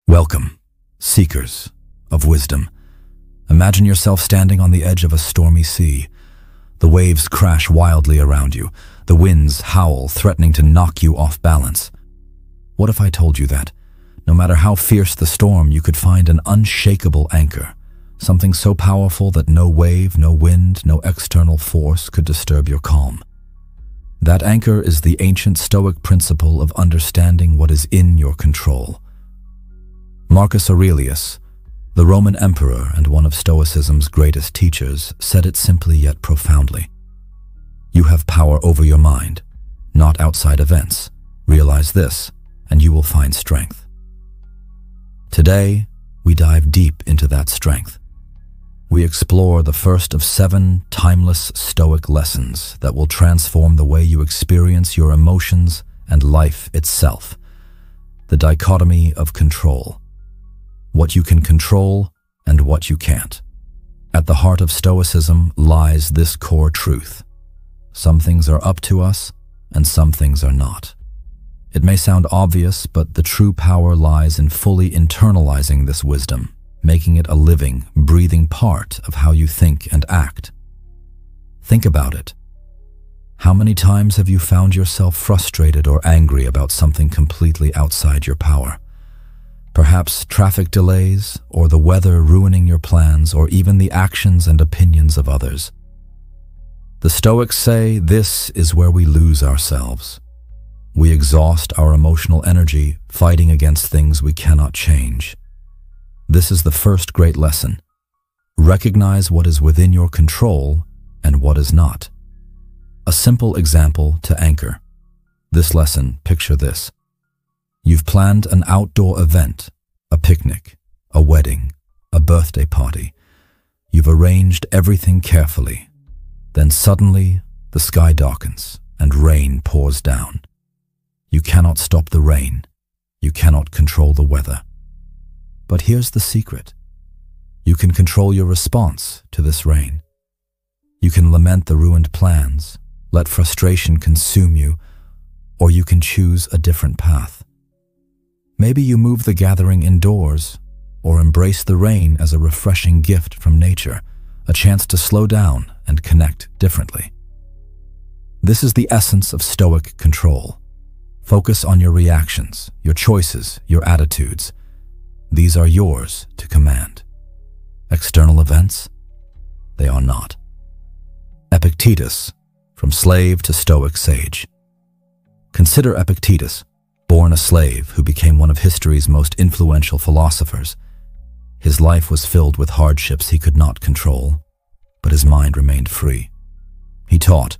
Welcome, seekers of wisdom. Imagine yourself standing on the edge of a stormy sea. The waves crash wildly around you. The winds howl, threatening to knock you off balance. What if I told you that, no matter how fierce the storm, you could find an unshakable anchor, something so powerful that no wave, no wind, no external force could disturb your calm? That anchor is the ancient Stoic principle of understanding what is in your control. Marcus Aurelius, the Roman emperor and one of Stoicism's greatest teachers, said it simply yet profoundly. You have power over your mind, not outside events. Realize this, and you will find strength. Today, we dive deep into that strength. We explore the first of 7 timeless Stoic lessons that will transform the way you experience your emotions and life itself. The dichotomy of control. What you can control and what you can't. At the heart of Stoicism lies this core truth. Some things are up to us, and some things are not. It may sound obvious, but the true power lies in fully internalizing this wisdom, making it a living, breathing part of how you think and act. Think about it. How many times have you found yourself frustrated or angry about something completely outside your power? Perhaps traffic delays, or the weather ruining your plans, or even the actions and opinions of others. The Stoics say this is where we lose ourselves. We exhaust our emotional energy fighting against things we cannot change. This is the first great lesson. Recognize what is within your control and what is not. A simple example to anchor this lesson: picture this. You've planned an outdoor event, a picnic, a wedding, a birthday party. You've arranged everything carefully. Then suddenly, the sky darkens and rain pours down. You cannot stop the rain. You cannot control the weather. But here's the secret. You can control your response to this rain. You can lament the ruined plans, let frustration consume you, or you can choose a different path. Maybe you move the gathering indoors, or embrace the rain as a refreshing gift from nature, a chance to slow down and connect differently. This is the essence of Stoic control. Focus on your reactions, your choices, your attitudes. These are yours to command. External events? They are not. Epictetus, from slave to Stoic sage. Consider Epictetus, born a slave who became one of history's most influential philosophers. His life was filled with hardships he could not control, but his mind remained free. He taught,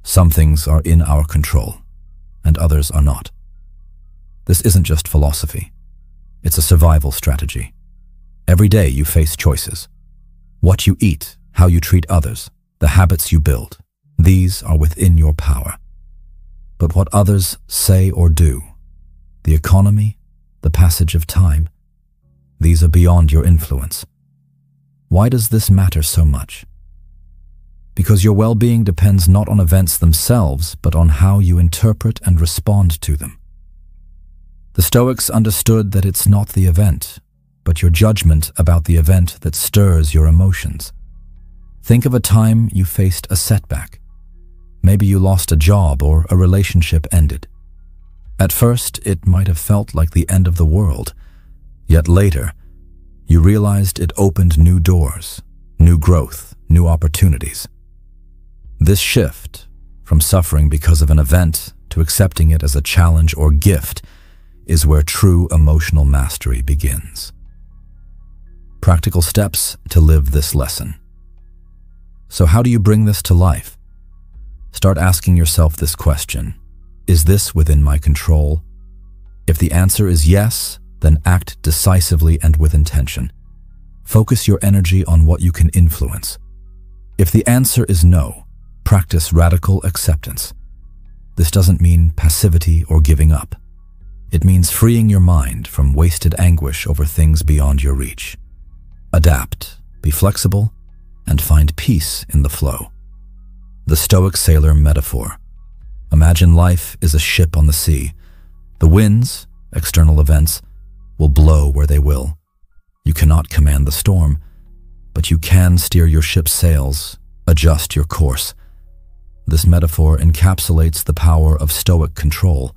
some things are in our control, and others are not. This isn't just philosophy. It's a survival strategy. Every day you face choices. What you eat, how you treat others, the habits you build, these are within your power. But what others say or do, the economy, the passage of time, these are beyond your influence. Why does this matter so much? Because your well-being depends not on events themselves, but on how you interpret and respond to them. The Stoics understood that it's not the event, but your judgment about the event that stirs your emotions. Think of a time you faced a setback. Maybe you lost a job or a relationship ended. At first, it might have felt like the end of the world, yet later, you realized it opened new doors, new growth, new opportunities. This shift, from suffering because of an event to accepting it as a challenge or gift, is where true emotional mastery begins. Practical steps to live this lesson. So how do you bring this to life? Start asking yourself this question: is this within my control? If the answer is yes, then act decisively and with intention. Focus your energy on what you can influence. If the answer is no, practice radical acceptance. This doesn't mean passivity or giving up. It means freeing your mind from wasted anguish over things beyond your reach. Adapt, be flexible, and find peace in the flow. The Stoic sailor metaphor. Imagine life is a ship on the sea. The winds, external events, will blow where they will. You cannot command the storm, but you can steer your ship's sails, adjust your course. This metaphor encapsulates the power of stoic control.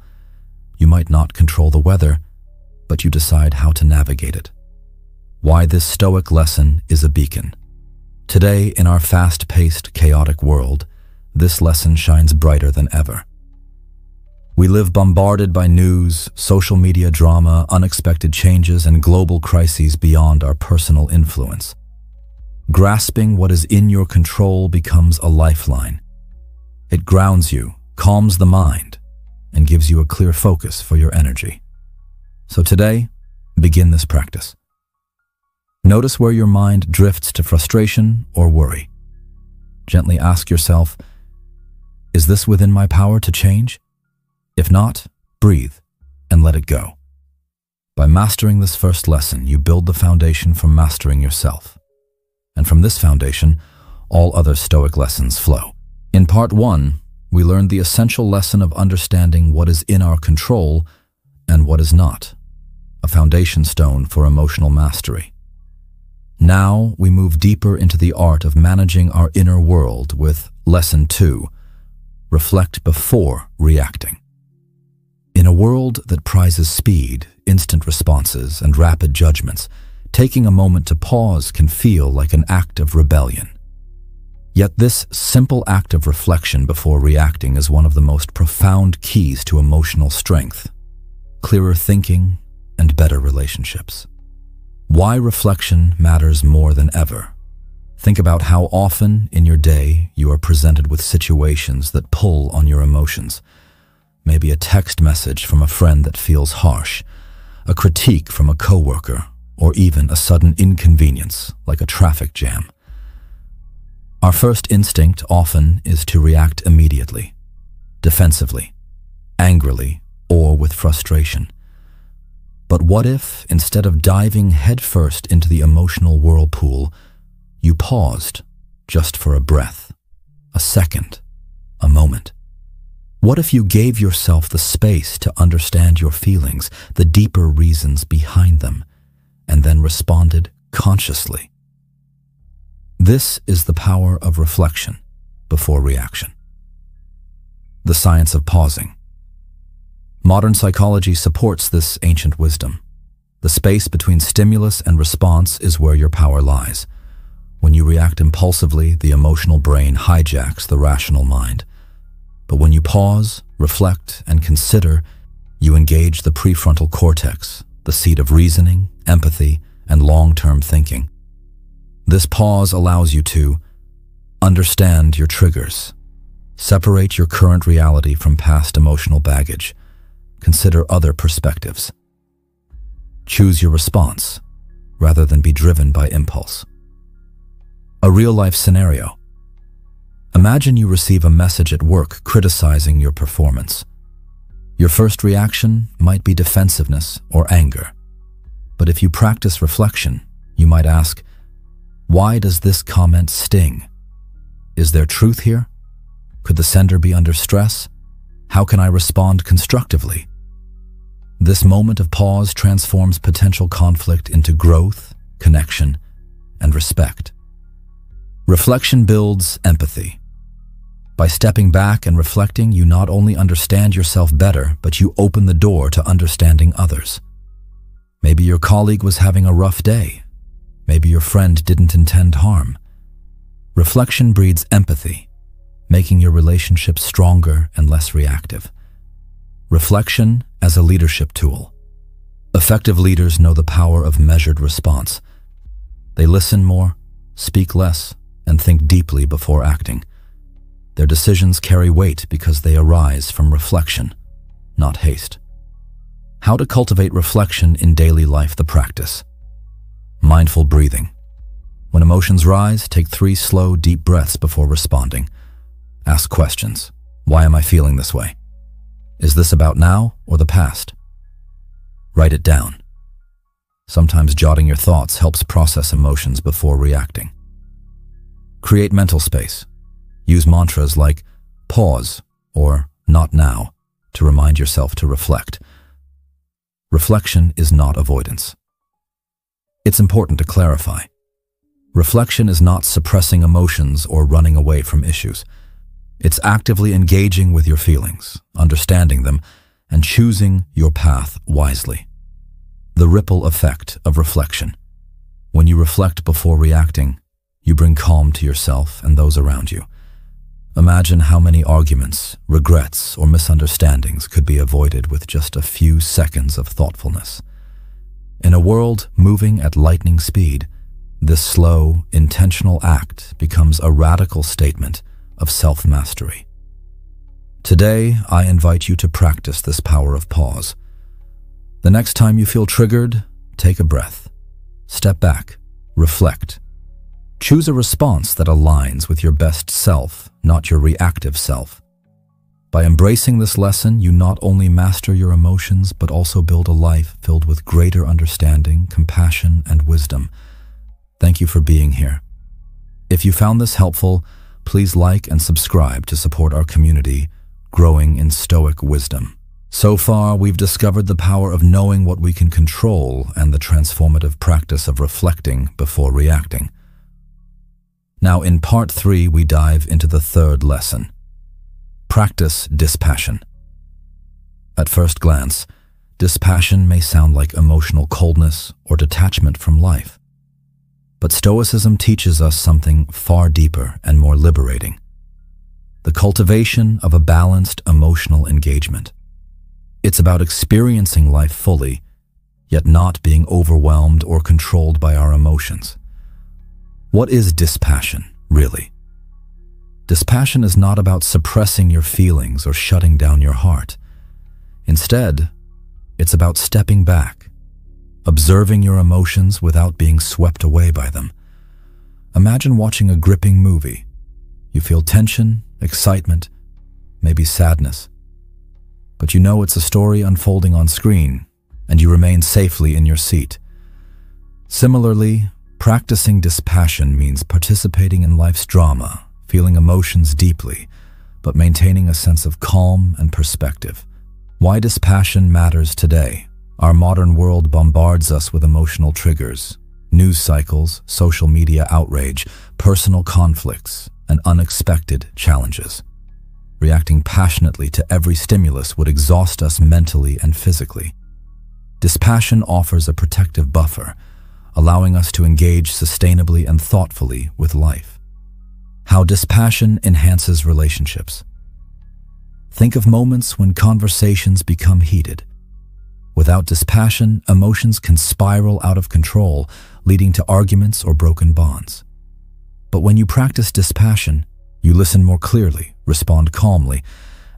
You might not control the weather, but you decide how to navigate it. Why this stoic lesson is a beacon. Today, in our fast-paced, chaotic world, this lesson shines brighter than ever. We live bombarded by news, social media drama, unexpected changes, and global crises beyond our personal influence. Grasping what is in your control becomes a lifeline. It grounds you, calms the mind, and gives you a clear focus for your energy. So today, begin this practice. Notice where your mind drifts to frustration or worry. Gently ask yourself, is this within my power to change? If not, breathe and let it go. By mastering this first lesson, you build the foundation for mastering yourself. And from this foundation, all other Stoic lessons flow. In part 1, we learned the essential lesson of understanding what is in our control and what is not, a foundation stone for emotional mastery. Now we move deeper into the art of managing our inner world with Lesson 2, reflect before reacting. In a world that prizes speed, instant responses, and rapid judgments, taking a moment to pause can feel like an act of rebellion. Yet this simple act of reflection before reacting is one of the most profound keys to emotional strength, clearer thinking, and better relationships. Why reflection matters more than ever. Think about how often in your day you are presented with situations that pull on your emotions. Maybe a text message from a friend that feels harsh, a critique from a coworker, or even a sudden inconvenience like a traffic jam. Our first instinct often is to react immediately, defensively, angrily, or with frustration. But what if, instead of diving headfirst into the emotional whirlpool, you paused just for a breath, a second, a moment? What if you gave yourself the space to understand your feelings, the deeper reasons behind them, and then responded consciously? This is the power of reflection before reaction. The science of pausing. Modern psychology supports this ancient wisdom. The space between stimulus and response is where your power lies. When you react impulsively, the emotional brain hijacks the rational mind. But when you pause, reflect, and consider, you engage the prefrontal cortex, the seat of reasoning, empathy, and long-term thinking. This pause allows you to understand your triggers, separate your current reality from past emotional baggage, consider other perspectives. Choose your response rather than be driven by impulse. A real-life scenario. Imagine you receive a message at work criticizing your performance. Your first reaction might be defensiveness or anger. But if you practice reflection, you might ask, why does this comment sting? Is there truth here? Could the sender be under stress? How can I respond constructively? This moment of pause transforms potential conflict into growth, connection, and respect. Reflection builds empathy. By stepping back and reflecting, you not only understand yourself better, but you open the door to understanding others. Maybe your colleague was having a rough day. Maybe your friend didn't intend harm. Reflection breeds empathy, making your relationship stronger and less reactive. Reflection as a leadership tool. Effective leaders know the power of measured response. They listen more, speak less, and think deeply before acting. Their decisions carry weight because they arise from reflection, not haste. How to cultivate reflection in daily life, the practice. Mindful breathing. When emotions rise, take 3 slow, deep breaths before responding. Ask questions. Why am I feeling this way? Is this about now or the past? Write it down. Sometimes jotting your thoughts helps process emotions before reacting. Create mental space. Use mantras like pause or not now to remind yourself to reflect. Reflection is not avoidance. It's important to clarify. Reflection is not suppressing emotions or running away from issues. It's actively engaging with your feelings, understanding them, and choosing your path wisely. The ripple effect of reflection. When you reflect before reacting, you bring calm to yourself and those around you. Imagine how many arguments, regrets, or misunderstandings could be avoided with just a few seconds of thoughtfulness. In a world moving at lightning speed, this slow, intentional act becomes a radical statement of self-mastery. Today, I invite you to practice this power of pause. The next time you feel triggered, take a breath. Step back, reflect. Choose a response that aligns with your best self, not your reactive self. By embracing this lesson, you not only master your emotions, but also build a life filled with greater understanding, compassion, and wisdom. Thank you for being here. If you found this helpful, please like and subscribe to support our community, growing in Stoic wisdom. So far, we've discovered the power of knowing what we can control and the transformative practice of reflecting before reacting. Now, in part 3, we dive into the third lesson. Practice dispassion. At first glance, dispassion may sound like emotional coldness or detachment from life. But Stoicism teaches us something far deeper and more liberating: the cultivation of a balanced emotional engagement. It's about experiencing life fully, yet not being overwhelmed or controlled by our emotions. What is dispassion, really? Dispassion is not about suppressing your feelings or shutting down your heart. Instead, it's about stepping back, observing your emotions without being swept away by them. Imagine watching a gripping movie. You feel tension, excitement, maybe sadness. But you know it's a story unfolding on screen, and you remain safely in your seat. Similarly, practicing dispassion means participating in life's drama, feeling emotions deeply, but maintaining a sense of calm and perspective. Why dispassion matters today. Our modern world bombards us with emotional triggers, news cycles, social media outrage, personal conflicts, and unexpected challenges. Reacting passionately to every stimulus would exhaust us mentally and physically. Dispassion offers a protective buffer, allowing us to engage sustainably and thoughtfully with life. How dispassion enhances relationships. Think of moments when conversations become heated. Without dispassion, emotions can spiral out of control, leading to arguments or broken bonds. But when you practice dispassion, you listen more clearly, respond calmly,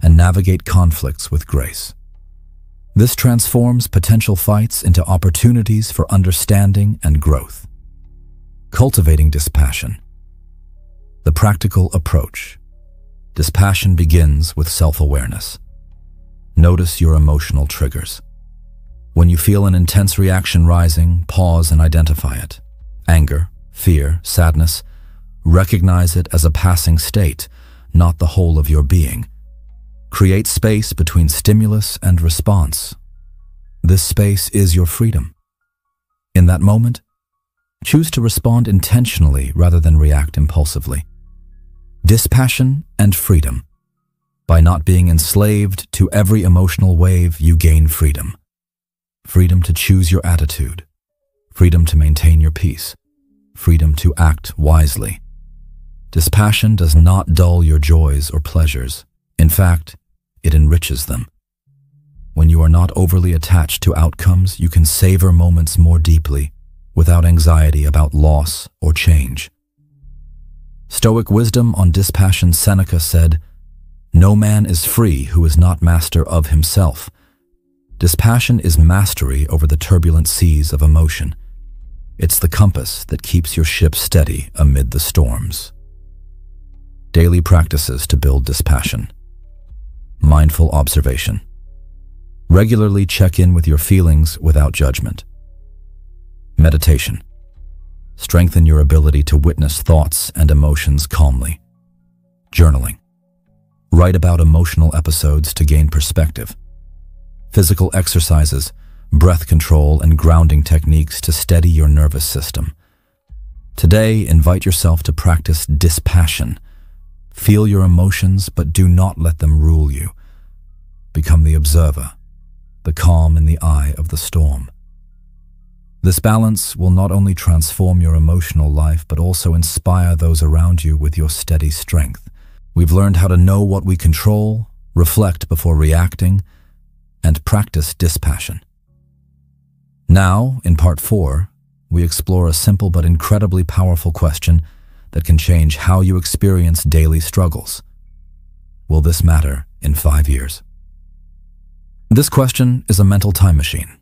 and navigate conflicts with grace. This transforms potential fights into opportunities for understanding and growth. Cultivating dispassion. The practical approach. Dispassion begins with self-awareness. Notice your emotional triggers. When you feel an intense reaction rising, pause and identify it. Anger, fear, sadness. Recognize it as a passing state, not the whole of your being. Create space between stimulus and response. This space is your freedom. In that moment, choose to respond intentionally rather than react impulsively. Dispassion and freedom. By not being enslaved to every emotional wave, you gain freedom. Freedom to choose your attitude. Freedom to maintain your peace. Freedom to act wisely. Dispassion does not dull your joys or pleasures. In fact, it enriches them. When you are not overly attached to outcomes, you can savor moments more deeply, without anxiety about loss or change. Stoic wisdom on dispassion. Seneca said, "No man is free who is not master of himself." Dispassion is mastery over the turbulent seas of emotion. It's the compass that keeps your ship steady amid the storms. Daily practices to build dispassion. Mindful observation. Regularly check in with your feelings without judgment. Meditation. Strengthen your ability to witness thoughts and emotions calmly. Journaling. Write about emotional episodes to gain perspective. Physical exercises. breath control, and grounding techniques to steady your nervous system. Today, invite yourself to practice dispassion. Feel your emotions, but do not let them rule you. Become the observer, the calm in the eye of the storm. This balance will not only transform your emotional life, but also inspire those around you with your steady strength. We've learned how to know what we control, reflect before reacting, and practice dispassion. Now, in part 4, we explore a simple but incredibly powerful question that can change how you experience daily struggles. Will this matter in 5 years? This question is a mental time machine,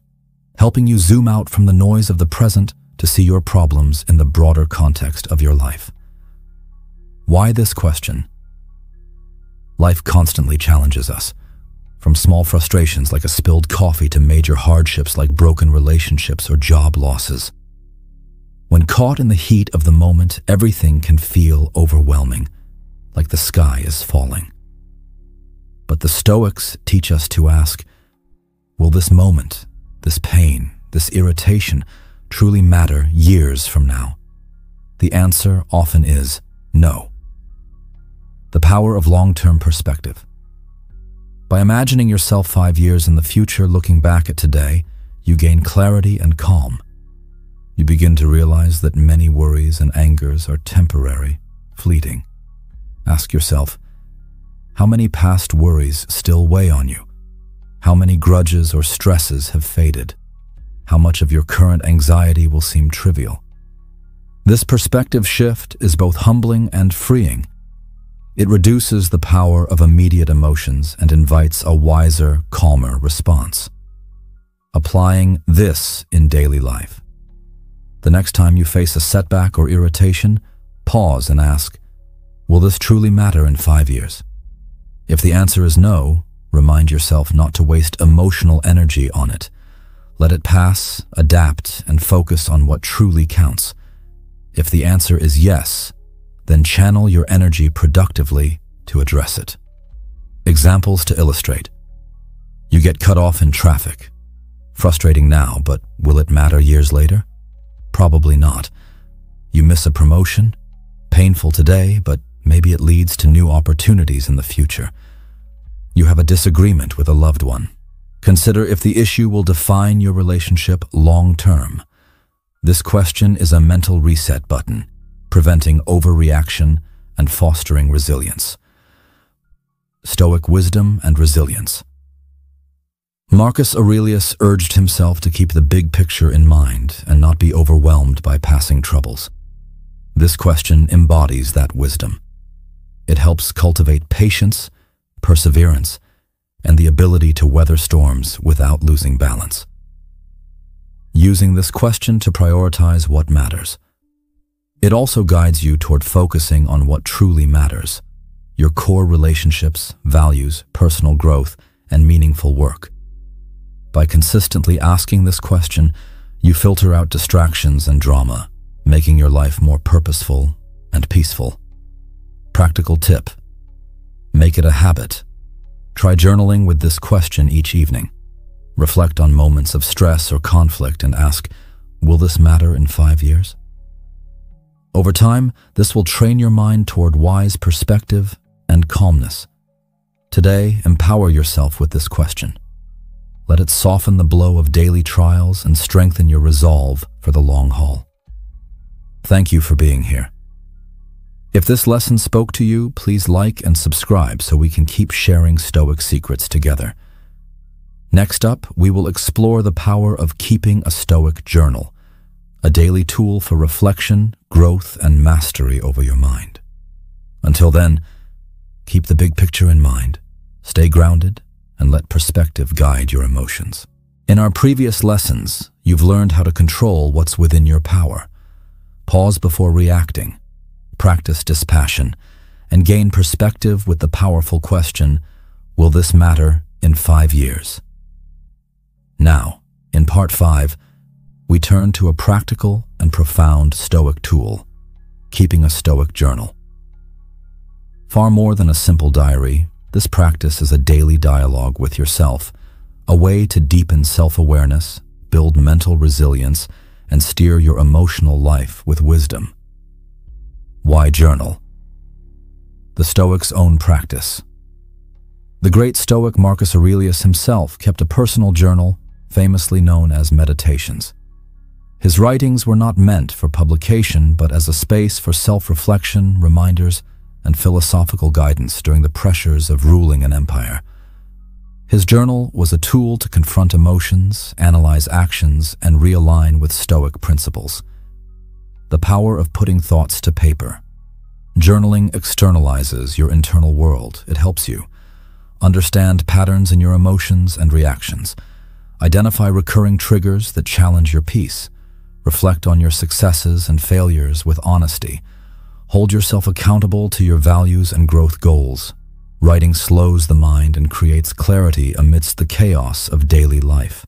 helping you zoom out from the noise of the present to see your problems in the broader context of your life. Why this question? Life constantly challenges us, from small frustrations like a spilled coffee to major hardships like broken relationships or job losses. When caught in the heat of the moment, everything can feel overwhelming, like the sky is falling. But the Stoics teach us to ask, will this moment, this pain, this irritation truly matter years from now? The answer often is no. The power of long-term perspective. By imagining yourself 5 years in the future, looking back at today, you gain clarity and calm. You begin to realize that many worries and angers are temporary, fleeting. Ask yourself, how many past worries still weigh on you? How many grudges or stresses have faded? How much of your current anxiety will seem trivial? This perspective shift is both humbling and freeing. It reduces the power of immediate emotions and invites a wiser, calmer response. Applying this in daily life. The next time you face a setback or irritation, pause and ask, will this truly matter in 5 years? If the answer is no, remind yourself not to waste emotional energy on it. Let it pass, adapt, and focus on what truly counts. If the answer is yes, then channel your energy productively to address it. Examples to illustrate. You get cut off in traffic. Frustrating now, but will it matter years later? Probably not. You miss a promotion? Painful today, but maybe it leads to new opportunities in the future. You have a disagreement with a loved one. Consider if the issue will define your relationship long-term. This question is a mental reset button, preventing overreaction and fostering resilience. Stoic wisdom and resilience. Marcus Aurelius urged himself to keep the big picture in mind and not be overwhelmed by passing troubles. This question embodies that wisdom. It helps cultivate patience, perseverance, and the ability to weather storms without losing balance. Using this question to prioritize what matters. It also guides you toward focusing on what truly matters, your core relationships, values, personal growth, and meaningful work. By consistently asking this question, you filter out distractions and drama, making your life more purposeful and peaceful. Practical tip: make it a habit. Try journaling with this question each evening. Reflect on moments of stress or conflict and ask, will this matter in 5 years? Over time, this will train your mind toward wise perspective and calmness. Today, empower yourself with this question. Let it soften the blow of daily trials and strengthen your resolve for the long haul. Thank you for being here. If this lesson spoke to you, please like and subscribe so we can keep sharing Stoic secrets together. Next up, we will explore the power of keeping a Stoic journal, a daily tool for reflection, growth, and mastery over your mind. Until then, keep the big picture in mind, stay grounded, and let perspective guide your emotions. In our previous lessons, you've learned how to control what's within your power. Pause before reacting, practice dispassion, and gain perspective with the powerful question, will this matter in 5 years? Now, in part 5, we turn to a practical and profound Stoic tool, keeping a Stoic journal. Far more than a simple diary, this practice is a daily dialogue with yourself, a way to deepen self-awareness, build mental resilience, and steer your emotional life with wisdom. Why journal? The Stoics' own practice. The great Stoic Marcus Aurelius himself kept a personal journal, famously known as Meditations. His writings were not meant for publication, but as a space for self-reflection, reminders, and philosophical guidance during the pressures of ruling an empire. His journal was a tool to confront emotions, analyze actions, and realign with Stoic principles. The power of putting thoughts to paper. Journaling externalizes your internal world. It helps you understand patterns in your emotions and reactions, identify recurring triggers that challenge your peace, reflect on your successes and failures with honesty, hold yourself accountable to your values and growth goals. Writing slows the mind and creates clarity amidst the chaos of daily life.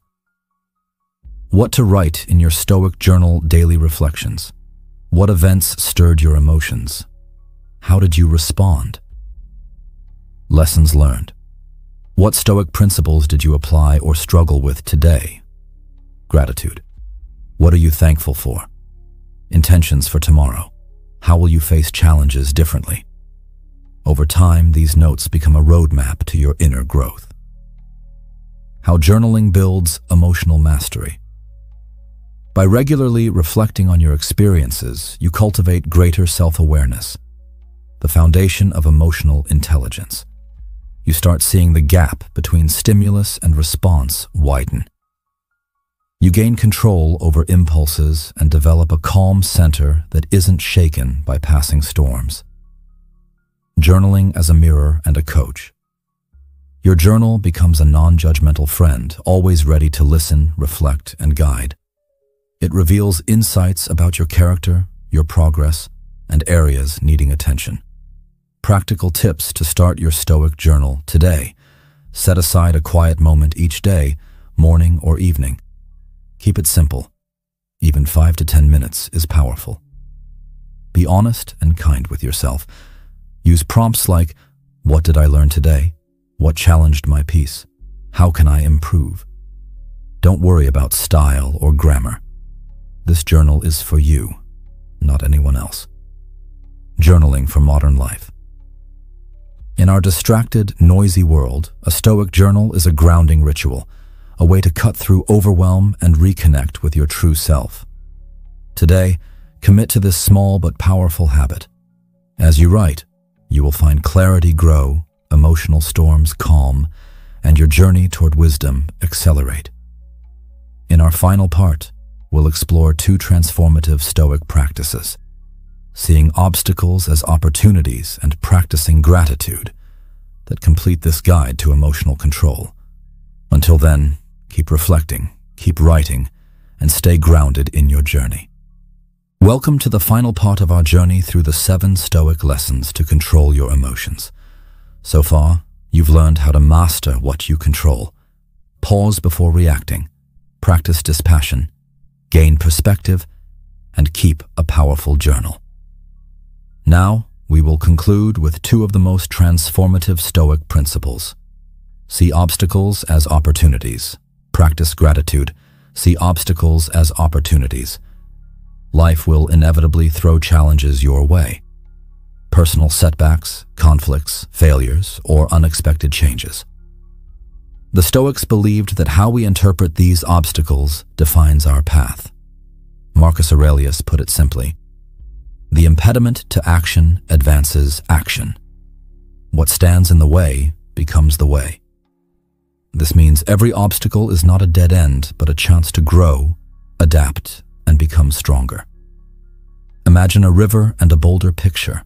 What to write in your Stoic journal daily reflections? What events stirred your emotions? How did you respond? Lessons learned. What Stoic principles did you apply or struggle with today? Gratitude. What are you thankful for? Intentions for tomorrow. How will you face challenges differently? Over time, these notes become a roadmap to your inner growth. How journaling builds emotional mastery. By regularly reflecting on your experiences, you cultivate greater self-awareness, the foundation of emotional intelligence. You start seeing the gap between stimulus and response widen. You gain control over impulses and develop a calm center that isn't shaken by passing storms. Journaling as a mirror and a coach. Your journal becomes a non-judgmental friend, always ready to listen, reflect, and guide. It reveals insights about your character, your progress, and areas needing attention. Practical tips to start your Stoic journal today. Set aside a quiet moment each day, morning or evening. Keep it simple. Even 5 to 10 minutes is powerful. Be honest and kind with yourself. Use prompts like, what did I learn today? What challenged my peace? How can I improve? Don't worry about style or grammar. This journal is for you, not anyone else. Journaling for modern life. In our distracted, noisy world, a Stoic journal is a grounding ritual, a way to cut through overwhelm and reconnect with your true self. Today, commit to this small but powerful habit. As you write, you will find clarity grow, emotional storms calm, and your journey toward wisdom accelerate. In our final part, we'll explore 2 transformative Stoic practices: seeing obstacles as opportunities and practicing gratitude, that complete this guide to emotional control. Until then, keep reflecting, keep writing, and stay grounded in your journey. Welcome to the final part of our journey through the 7 Stoic lessons to control your emotions. So far, you've learned how to master what you control. Pause before reacting, practice dispassion, gain perspective, and keep a powerful journal. Now, we will conclude with 2 of the most transformative Stoic principles. See obstacles as opportunities. Practice gratitude. See obstacles as opportunities. Life will inevitably throw challenges your way. Personal setbacks, conflicts, failures, or unexpected changes. The Stoics believed that how we interpret these obstacles defines our path. Marcus Aurelius put it simply, the impediment to action advances action. What stands in the way becomes the way. This means every obstacle is not a dead end, but a chance to grow, adapt, and become stronger. Imagine a river and a boulder picture.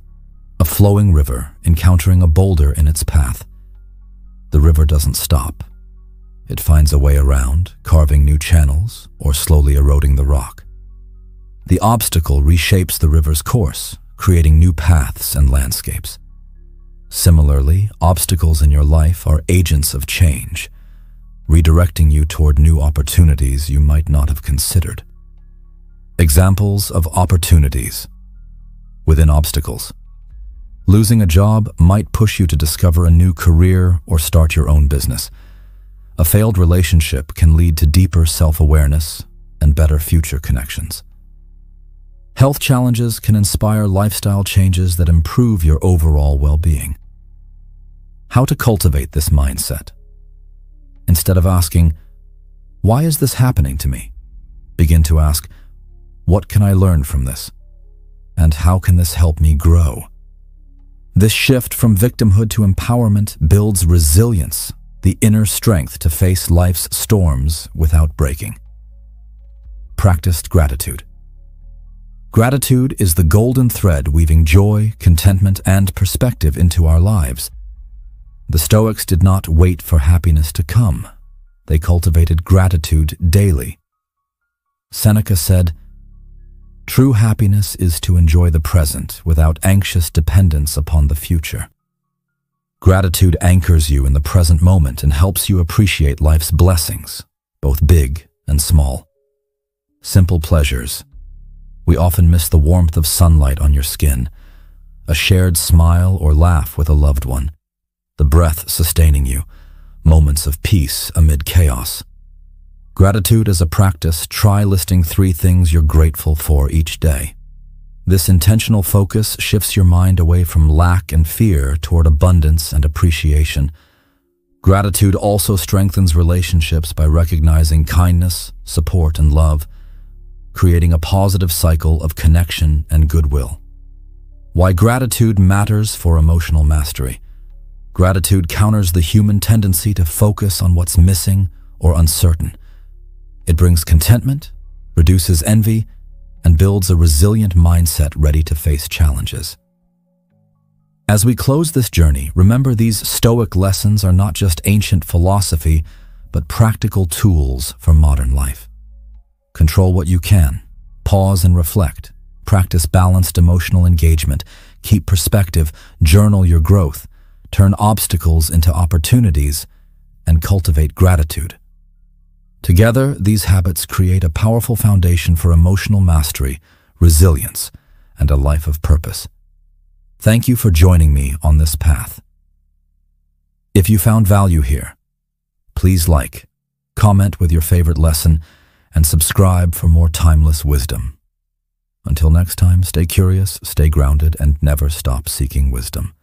A flowing river encountering a boulder in its path. The river doesn't stop. It finds a way around, carving new channels or slowly eroding the rock. The obstacle reshapes the river's course, creating new paths and landscapes. Similarly, obstacles in your life are agents of change, redirecting you toward new opportunities you might not have considered. Examples of opportunities within obstacles. Losing a job might push you to discover a new career or start your own business. A failed relationship can lead to deeper self-awareness and better future connections. Health challenges can inspire lifestyle changes that improve your overall well-being. How to cultivate this mindset? Instead of asking, "Why is this happening to me?" begin to ask, "What can I learn from this? And how can this help me grow?" This shift from victimhood to empowerment builds resilience, the inner strength to face life's storms without breaking. Practiced gratitude. Gratitude is the golden thread weaving joy, contentment, and perspective into our lives. The Stoics did not wait for happiness to come. They cultivated gratitude daily. Seneca said, "True happiness is to enjoy the present without anxious dependence upon the future." Gratitude anchors you in the present moment and helps you appreciate life's blessings, both big and small. Simple pleasures. We often miss the warmth of sunlight on your skin, a shared smile or laugh with a loved one, the breath sustaining you, moments of peace amid chaos. Gratitude as a practice, try listing 3 things you're grateful for each day. This intentional focus shifts your mind away from lack and fear toward abundance and appreciation. Gratitude also strengthens relationships by recognizing kindness, support, and love, creating a positive cycle of connection and goodwill. Why gratitude matters for emotional mastery. Gratitude counters the human tendency to focus on what's missing or uncertain. It brings contentment, reduces envy, and builds a resilient mindset ready to face challenges. As we close this journey, remember these Stoic lessons are not just ancient philosophy, but practical tools for modern life. Control what you can, pause and reflect, practice balanced emotional engagement, keep perspective, journal your growth, turn obstacles into opportunities, and cultivate gratitude. Together, these habits create a powerful foundation for emotional mastery, resilience, and a life of purpose. Thank you for joining me on this path. If you found value here, please like, comment with your favorite lesson, and subscribe for more timeless wisdom. Until next time, stay curious, stay grounded, and never stop seeking wisdom.